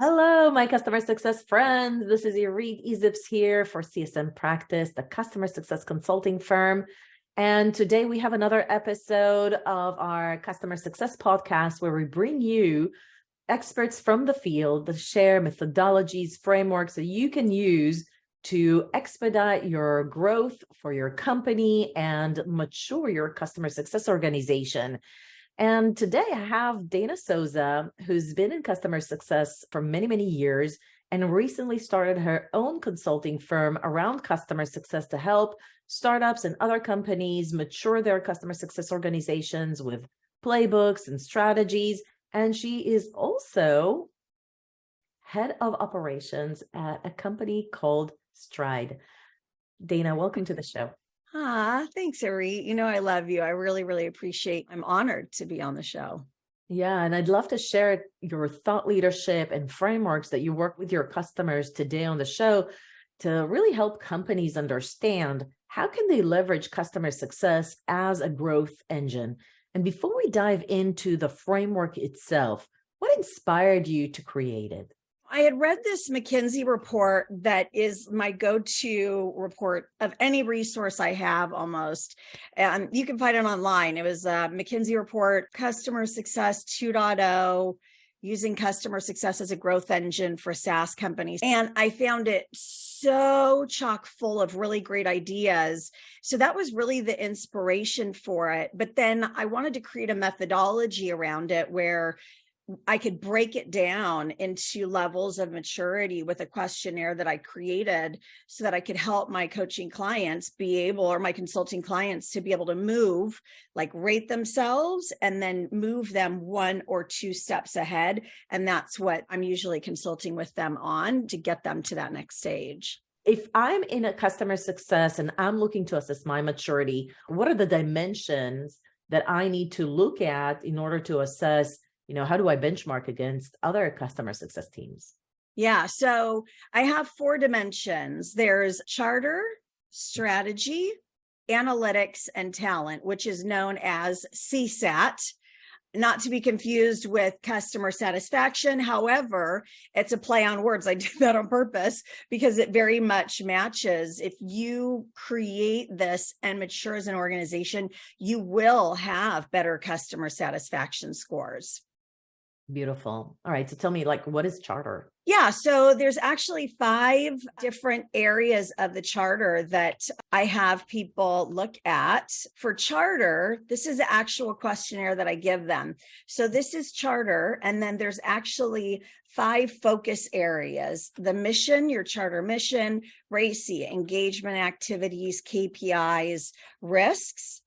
Hello, my customer success friends. This is Irit Ezips here for CSM Practice, the customer success consulting firm. And today we have another episode of our customer success podcast where we bring you experts from the field that share methodologies, frameworks that you can use to expedite your growth for your company and mature your customer success organization. And today I have Dana Soza, who's been in customer success for many, many years and recently started her own consulting firm around customer success to help startups and other companies mature their customer success organizations with playbooks and strategies. And she is also head of operations at a company called Stride. Dana, welcome to the show. Thanks, Ari. I love you. I really appreciate. I'm honored to be on the show. Yeah, and I'd love to share your thought leadership and frameworks that you work with your customers today on the show to really help companies understand how can they leverage customer success as a growth engine. And before we dive into the framework itself, what inspired you to create it? I had read this McKinsey report that is my go-to report of any resource I have almost. And you can find it online. It was a McKinsey report, Customer Success 2.0, using customer success as a growth engine for SaaS companies. And I found it so chock full of really great ideas. So that was really the inspiration for it. But then I wanted to create a methodology around it where I could break it down into levels of maturity with a questionnaire that I created so that I could help my coaching clients or my consulting clients to be able to move, like rate themselves and then move them 1 or 2 steps ahead. And that's what I'm usually consulting with them on to get them to that next stage. If I'm in a customer success and I'm looking to assess my maturity, what are the dimensions that I need to look at in order to assess how do I benchmark against other customer success teams? Yeah. So I have 4 dimensions. There's charter, strategy, analytics, and talent, which is known as CSAT, not to be confused with customer satisfaction. However, it's a play on words. I did that on purpose because it very much matches. If you create this and mature as an organization, you will have better customer satisfaction scores. Beautiful. All right. So tell me, what is charter? Yeah. So there's actually 5 different areas of the charter that I have people look at. For charter, this is the actual questionnaire that I give them. So this is charter. And then there's actually 5 focus areas: the mission, your charter mission, RACI, engagement activities, KPIs, risks.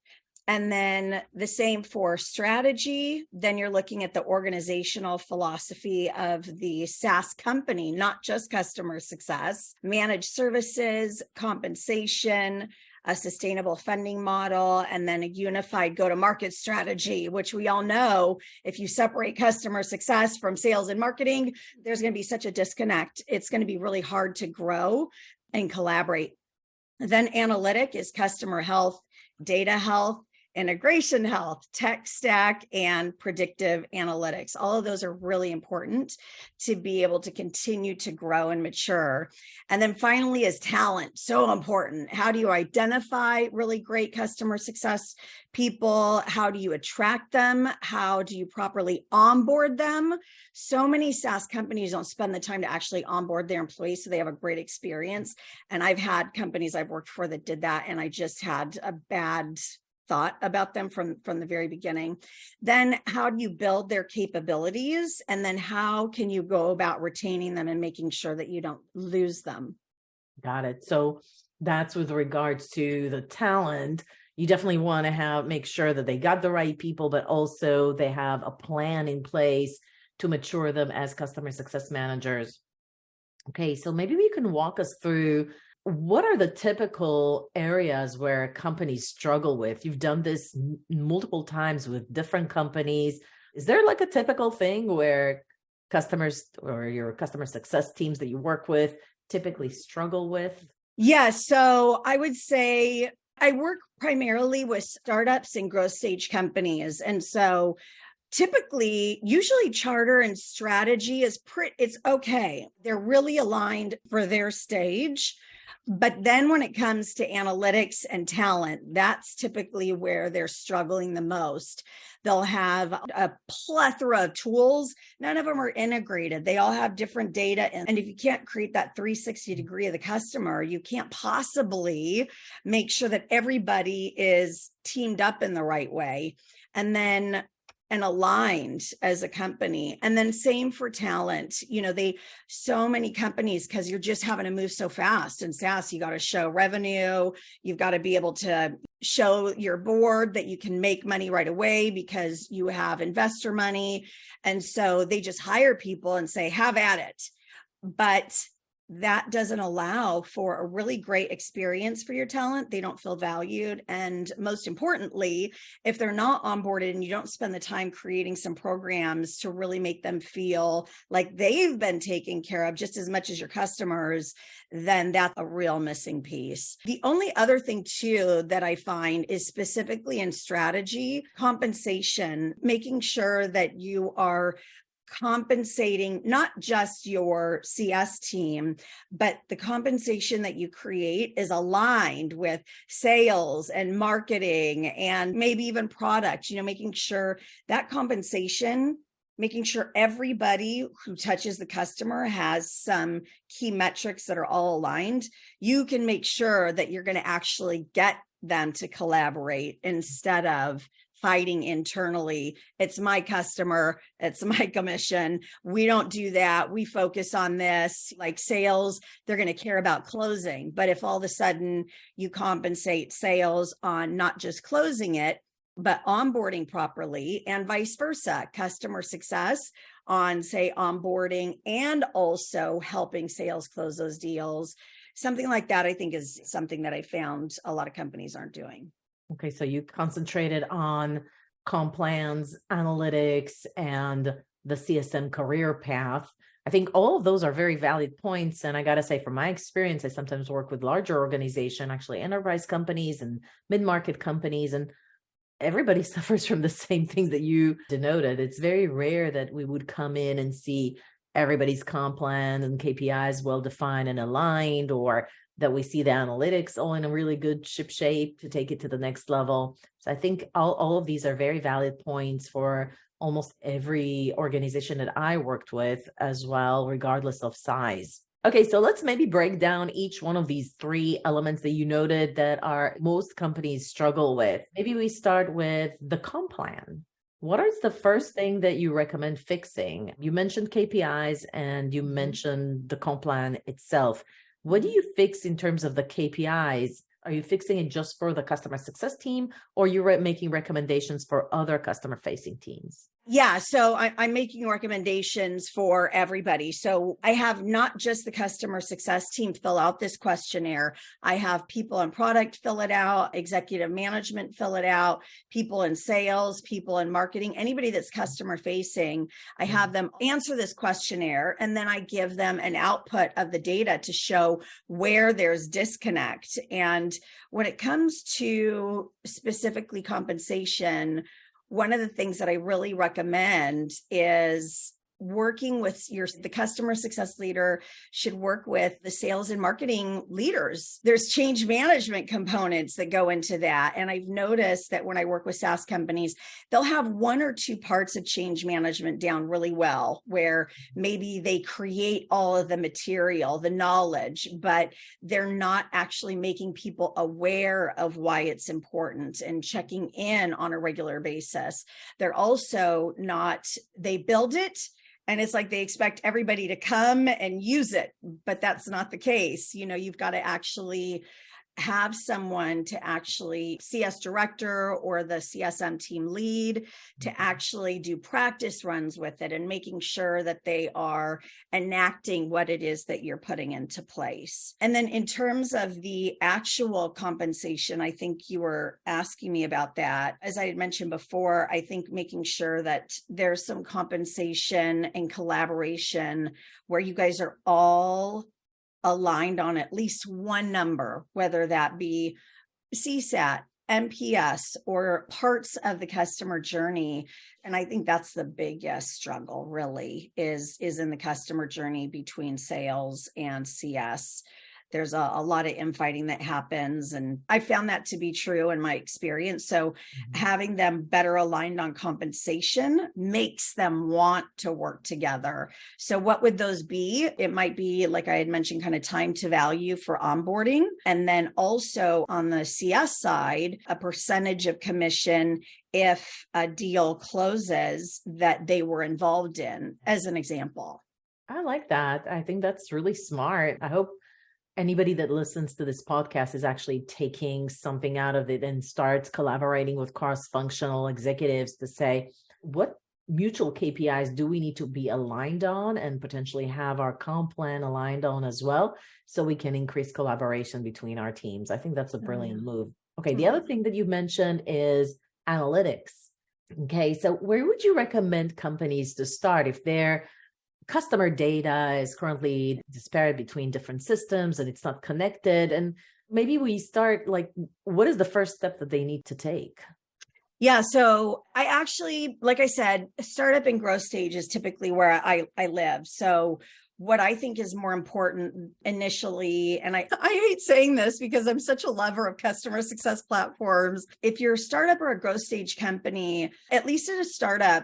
And then the same for strategy. Then you're looking at the organizational philosophy of the SaaS company, not just customer success, managed services, compensation, a sustainable funding model, and then a unified go-to-market strategy, which we all know if you separate customer success from sales and marketing, there's going to be such a disconnect. It's going to be really hard to grow and collaborate. Then analytic is customer health, data health, integration health, tech stack, and predictive analytics. All of those are really important to be able to continue to grow and mature. And then finally is talent, so important. How do you identify really great customer success people? How do you attract them? How do you properly onboard them? So many SaaS companies don't spend the time to actually onboard their employees so they have a great experience. And I've had companies I've worked for that did that, and I just had a bad thought about them from the very beginning. Then how do you build their capabilities? And then how can you go about retaining them and making sure that you don't lose them? Got it. So that's with regards to the talent. You definitely want to make sure that they got the right people, but also they have a plan in place to mature them as customer success managers. Okay, so maybe you can walk us through what are the typical areas where companies struggle with? You've done this multiple times with different companies. Is there a typical thing where customers or your customer success teams that you work with typically struggle with? Yeah, so I would say I work primarily with startups and growth stage companies. And so typically, usually charter and strategy it's okay. They're really aligned for their stage. But then when it comes to analytics and talent, that's typically where they're struggling the most. They'll have a plethora of tools. None of them are integrated. They all have different data. And if you can't create that 360 degree of the customer, you can't possibly make sure that everybody is teamed up in the right way. And aligned as a company. And then same for talent. So many companies, because you're just having to move so fast. In SaaS, you got to show revenue. You've got to be able to show your board that you can make money right away because you have investor money. And so they just hire people and say, have at it. But that doesn't allow for a really great experience for your talent. They don't feel valued. And most importantly, if they're not onboarded and you don't spend the time creating some programs to really make them feel like they've been taken care of just as much as your customers, then that's a real missing piece. The only other thing too that I find is specifically in strategy, compensation, making sure that you are compensating not just your CS team, but the compensation that you create is aligned with sales and marketing and maybe even product, making sure that compensation, making sure everybody who touches the customer has some key metrics that are all aligned. You can make sure that you're going to actually get them to collaborate instead of fighting internally. It's my customer, it's my commission. We don't do that. We focus on this. Like sales, they're going to care about closing. But if all of a sudden you compensate sales on not just closing it, but onboarding properly, and vice versa, customer success on, say, onboarding and also helping sales close those deals, something like that, I think is something that I found a lot of companies aren't doing. Okay, so you concentrated on comp plans, analytics, and the CSM career path. I think all of those are very valid points. And I got to say, from my experience, I sometimes work with larger organizations, actually enterprise companies and mid-market companies, and everybody suffers from the same things that you denoted. It's very rare that we would come in and see everybody's comp plan and KPIs well-defined and aligned, or that we see the analytics all in a really good shape to take it to the next level. So I think all of these are very valid points for almost every organization that I worked with as well, regardless of size. Okay, so let's maybe break down each one of these three elements that you noted that are most companies struggle with. Maybe we start with the comp plan. What is the first thing that you recommend fixing? You mentioned KPIs and you mentioned the comp plan itself. What do you fix in terms of the KPIs? Are you fixing it just for the customer success team, or are you making recommendations for other customer-facing teams? Yeah, so I'm making recommendations for everybody. So I have not just the customer success team fill out this questionnaire. I have people in product fill it out, executive management fill it out, people in sales, people in marketing, anybody that's customer facing. I have them answer this questionnaire, and then I give them an output of the data to show where there's disconnect. And when it comes to specifically compensation, one of the things that I really recommend is working with the customer success leader should work with the sales and marketing leaders. There's change management components that go into that. And I've noticed that when I work with SaaS companies, they'll have one or two parts of change management down really well, where maybe they create all of the material, the knowledge, but they're not actually making people aware of why it's important and checking in on a regular basis. They're also they build it, and it's like they expect everybody to come and use it, but that's not the case. You've got to actually have someone to actually CS director or the CSM team lead to actually do practice runs with it and making sure that they are enacting what it is that you're putting into place. And then in terms of the actual compensation, I think you were asking me about that. As I had mentioned before, I think making sure that there's some compensation and collaboration where you guys are all aligned on at least one number, whether that be CSAT, NPS or parts of the customer journey. And I think that's the biggest struggle really is in the customer journey between sales and CS. There's a lot of infighting that happens. And I found that to be true in my experience. So having them better aligned on compensation makes them want to work together. So what would those be? It might be, like I had mentioned, kind of time to value for onboarding. And then also on the CS side, a percentage of commission if a deal closes that they were involved in, as an example. I like that. I think that's really smart. I hope anybody that listens to this podcast is actually taking something out of it and starts collaborating with cross-functional executives to say, what mutual KPIs do we need to be aligned on and potentially have our comp plan aligned on as well, so we can increase collaboration between our teams. I think that's a brilliant move. Okay, the other thing that you mentioned is analytics. Okay, so where would you recommend companies to start if they're customer data is currently disparate between different systems and it's not connected? And maybe we start like, what is the first step that they need to take? Yeah, so I actually, like I said, startup and growth stage is typically where I live. So what I think is more important initially, and I hate saying this because I'm such a lover of customer success platforms. If you're a startup or a growth stage company, at least in a startup,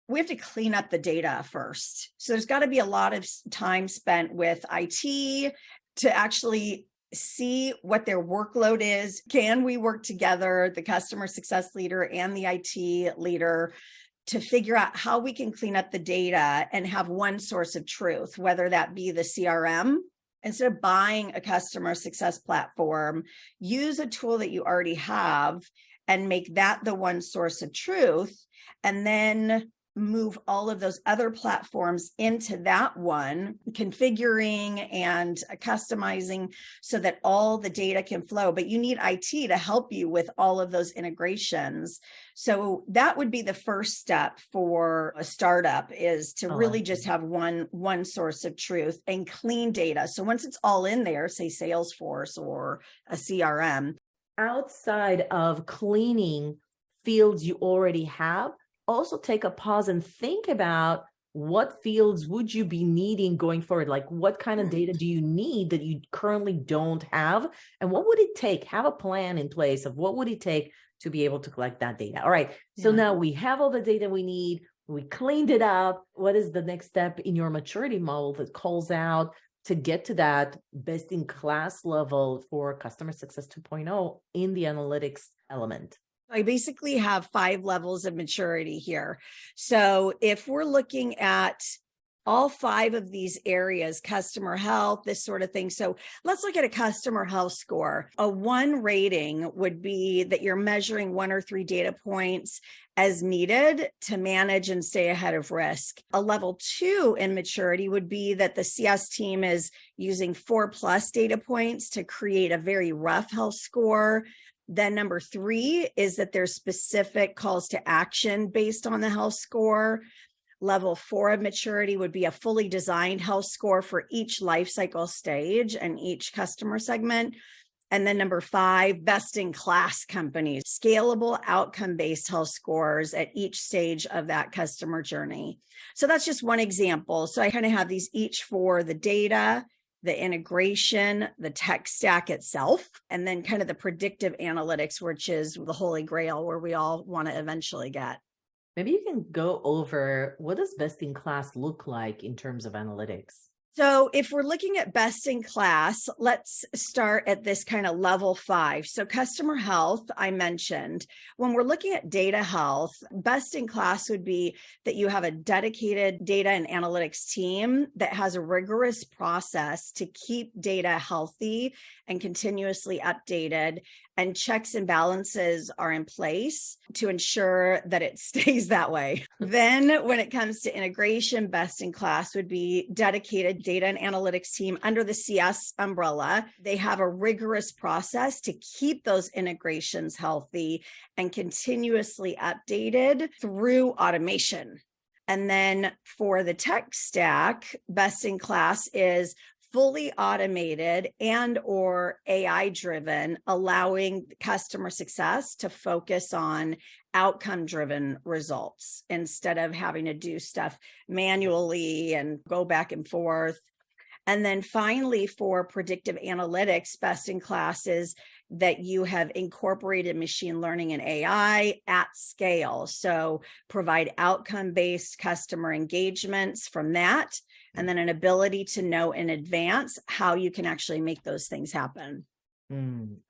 we have to clean up the data first. So there's got to be a lot of time spent with IT to actually see what their workload is. Can we work together, the customer success leader and the IT leader, to figure out how we can clean up the data and have one source of truth, whether that be the CRM. Instead of buying a customer success platform, use a tool that you already have and make that the one source of truth, and then move all of those other platforms into that one, configuring and customizing so that all the data can flow. But you need IT to help you with all of those integrations. So that would be the first step for a startup, is to really just have one source of truth and clean data. So once it's all in there, say Salesforce or a CRM. Outside of cleaning fields you already have, also take a pause and think about what fields would you be needing going forward? Like, what kind of data do you need that you currently don't have? And what would it take? Have a plan in place of what would it take to be able to collect that data. All right. So now we have all the data we need. We cleaned it up. What is the next step in your maturity model that calls out to get to that best in class level for customer success 2.0 in the analytics element? I basically have 5 levels of maturity here. So if we're looking at all 5 of these areas, customer health, this sort of thing. So let's look at a customer health score. A 1 rating would be that you're measuring 1 or 3 data points as needed to manage and stay ahead of risk. A level 2 in maturity would be that the CS team is using 4+ data points to create a very rough health score. Then number 3 is that there's specific calls to action based on the health score. Level 4 of maturity would be a fully designed health score for each life cycle stage and each customer segment. And then number 5, best in class companies, scalable outcome-based health scores at each stage of that customer journey. So that's just one example. So I kind of have these each for the data, the integration, the tech stack itself, and then kind of the predictive analytics, which is the holy grail where we all want to eventually get. Maybe you can go over, what does best in class look like in terms of analytics? So if we're looking at best in class, let's start at this kind of level 5. So customer health, I mentioned. When we're looking at data health, best in class would be that you have a dedicated data and analytics team that has a rigorous process to keep data healthy and continuously updated, and checks and balances are in place to ensure that it stays that way. Then when it comes to integration, best in class would be dedicated data and analytics team under the CS umbrella. They have a rigorous process to keep those integrations healthy and continuously updated through automation. And then for the tech stack, best in class is fully automated and or AI driven, allowing customer success to focus on outcome driven results instead of having to do stuff manually and go back and forth. And then finally, for predictive analytics, best in class is that you have incorporated machine learning and AI at scale. So provide outcome-based customer engagements from that, and then an ability to know in advance how you can actually make those things happen.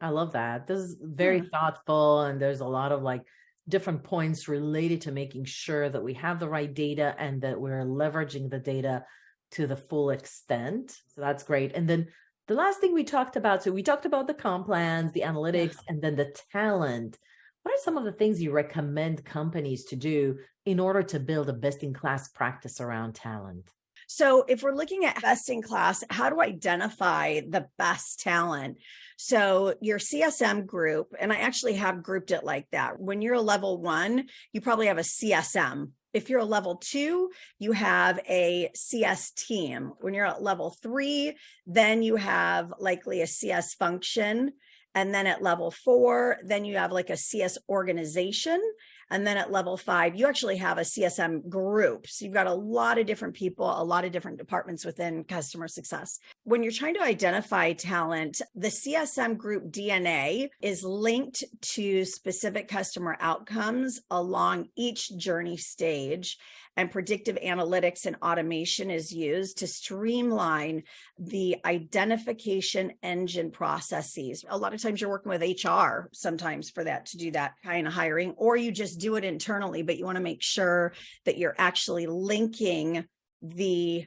I love that. This is very thoughtful, and there's a lot of like different points related to making sure that we have the right data and that we're leveraging the data to the full extent. So that's great. And then the last thing we talked about, so we talked about the comp plans, the analytics, and then the talent. What are some of the things you recommend companies to do in order to build a best-in-class practice around talent? So if we're looking at best in class, how to identify the best talent? So your CSM group, and I actually have grouped it like that. When you're a level 1, you probably have a CSM. If you're a level 2, you have a CS team. When you're at level 3, then you have likely a CS function. And then at level 4, then you have like a CS organization. And then at level 5, you actually have a CSM group. So you've got a lot of different people, a lot of different departments within customer success. When you're trying to identify talent, the CSM group DNA is linked to specific customer outcomes along each journey stage. And predictive analytics and automation is used to streamline the identification engine processes. A lot of times you're working with HR sometimes for that, to do that kind of hiring, or you just do it internally, but you want to make sure that you're actually linking the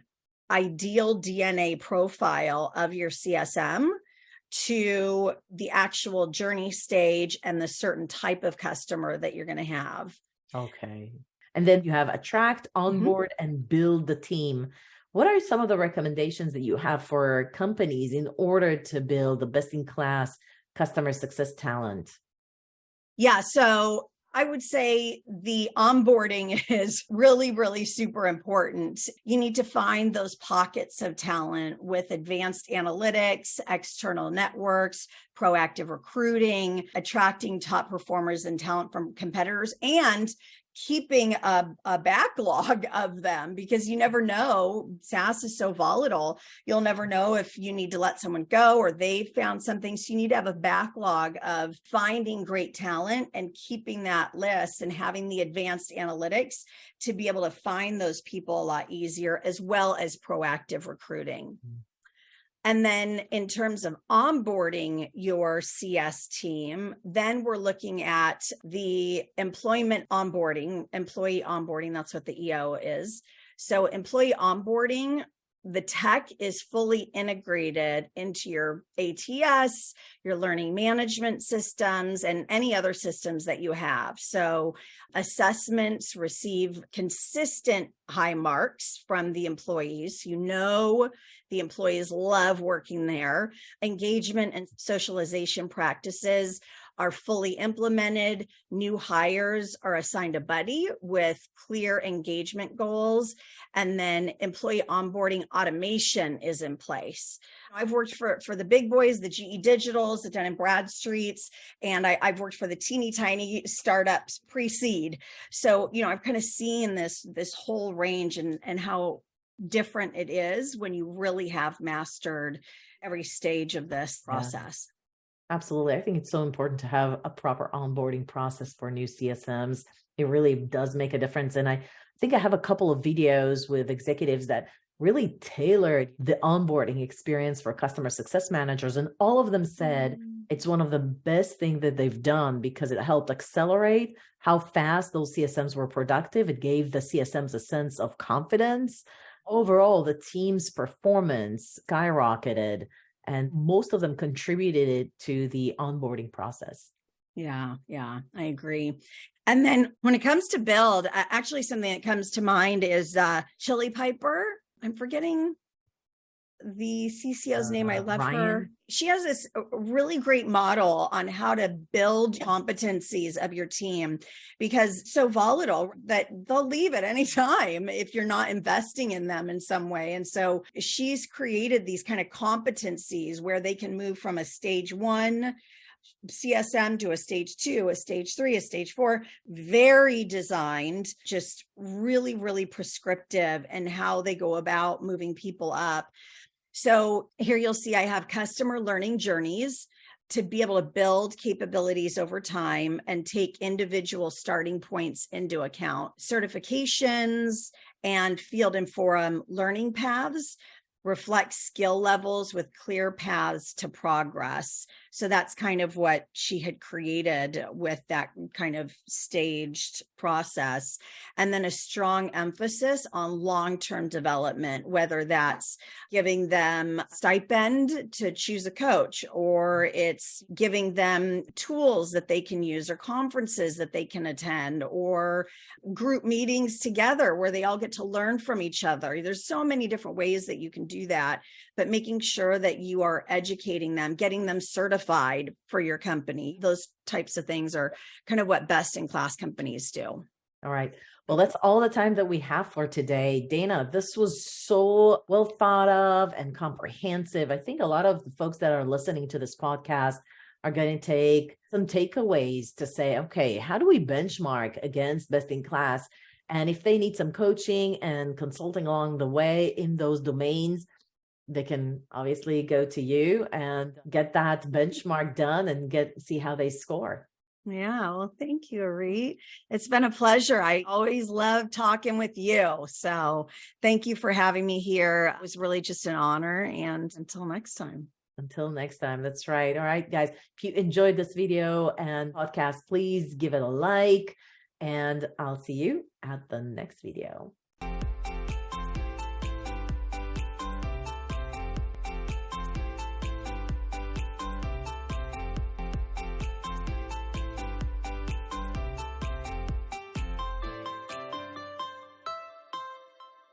ideal DNA profile of your CSM to the actual journey stage and the certain type of customer that you're going to have. Okay. And then you have attract, onboard, and build the team. What are some of the recommendations that you have for companies in order to build the best-in-class customer success talent? Yeah, so I would say the onboarding is really, really super important. You need to find those pockets of talent with advanced analytics, external networks, proactive recruiting, attracting top performers and talent from competitors, and keeping a backlog of them, because you never know. SaaS is so volatile. You'll never know if you need to let someone go or they found something. So you need to have a backlog of finding great talent and keeping that list and having the advanced analytics to be able to find those people a lot easier, as well as proactive recruiting. And then in terms of onboarding your CS team, then we're looking at the employee onboarding. That's what the EO is. So employee onboarding, the tech is fully integrated into your ATS, your learning management systems, and any other systems that you have. So assessments receive consistent high marks from the employees. You know, the employees love working there. Engagement and socialization practices are fully implemented. New hires are assigned a buddy with clear engagement goals. And then employee onboarding automation is in place. I've worked for the big boys, the GE Digitals, the Dun & Bradstreets, and I've worked for the teeny tiny startups pre-seed. So, I've kind of seen this whole range and how different it is when you really have mastered every stage of this process. Absolutely. I think it's so important to have a proper onboarding process for new CSMs. It really does make a difference. And I think I have a couple of videos with executives that really tailored the onboarding experience for customer success managers. And all of them said it's one of the best things that they've done because it helped accelerate how fast those CSMs were productive. It gave the CSMs a sense of confidence. Overall, the team's performance skyrocketed. And most of them contributed to the onboarding process. Yeah, I agree. And then when it comes to build, actually something that comes to mind is Chili Piper. I'm forgetting the CCO's name. I love Ryan? her. She has this really great model on how to build competencies of your team, because it's so volatile that they'll leave at any time if you're not investing in them in some way. And so she's created these kind of competencies where they can move from a stage 1 CSM to a stage 2, a stage 3, a stage 4, very designed, just really, really prescriptive in how they go about moving people up. So here you'll see I have customer learning journeys to be able to build capabilities over time and take individual starting points into account. Certifications and field and forum learning paths reflect skill levels with clear paths to progress. So that's kind of what she had created with that kind of staged process. And then a strong emphasis on long-term development, whether that's giving them stipend to choose a coach, or it's giving them tools that they can use, or conferences that they can attend, or group meetings together where they all get to learn from each other. There's so many different ways that you can do that, but making sure that you are educating them, getting them certified for your company. Those types of things are kind of what best in class companies do. All right. Well, that's all the time that we have for today. Dana, this was so well thought of and comprehensive. I think a lot of the folks that are listening to this podcast are going to take some takeaways to say, okay, how do we benchmark against best in class? And if they need some coaching and consulting along the way in those domains, they can obviously go to you and get that benchmark done and see how they score. Yeah, well, thank you, Arit. It's been a pleasure. I always love talking with you. So thank you for having me here. It was really just an honor. And until next time. Until next time. That's right. All right, guys. If you enjoyed this video and podcast, please give it a like, and I'll see you at the next video.